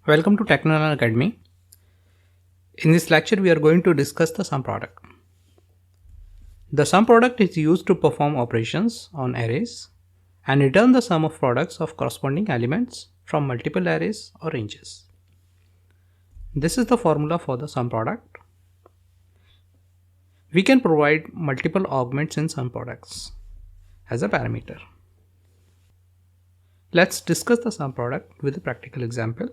Welcome to Technology Academy. In this lecture, we are going to discuss the sum product. The sum product is used to perform operations on arrays and return the sum of products of corresponding elements from multiple arrays or ranges. This is the formula for the sum product. We can provide multiple augments in sum products as a parameter. Let's discuss the sum product with a practical example.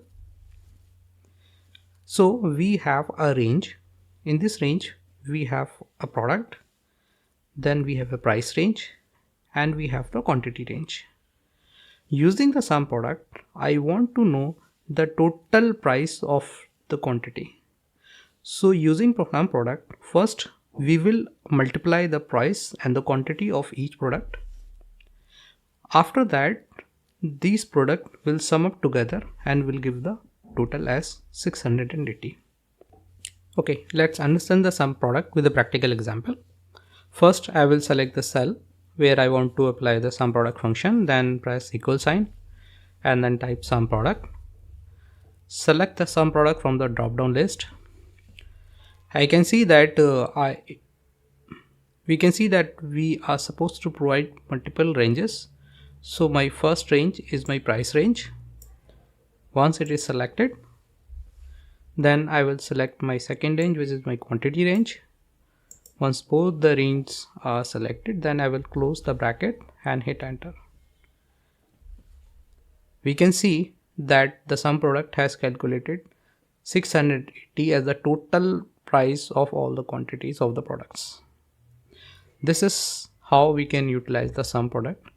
So we have a range. In this range, we have a product, then we have a price range, and we have the quantity range. Using the sum product, I want to know the total price of the quantity. So using sum product, first we will multiply the price and the quantity of each product. After that, these product will sum up together and will give the total as 680. Okay, let's understand the sum product with a practical example. First, I will select the cell where I want to apply the sum product function, then press equal sign and then type sum product. Select the sum product from the drop down list. I can see that we are supposed to provide multiple ranges. So my first range is my price range. Once it is selected, then I will select my second range, which is my quantity range. Once both the ranges are selected, then I will close the bracket and hit enter. We can see that the sum product has calculated 680 as the total price of all the quantities of the products. This is how we can utilize the sum product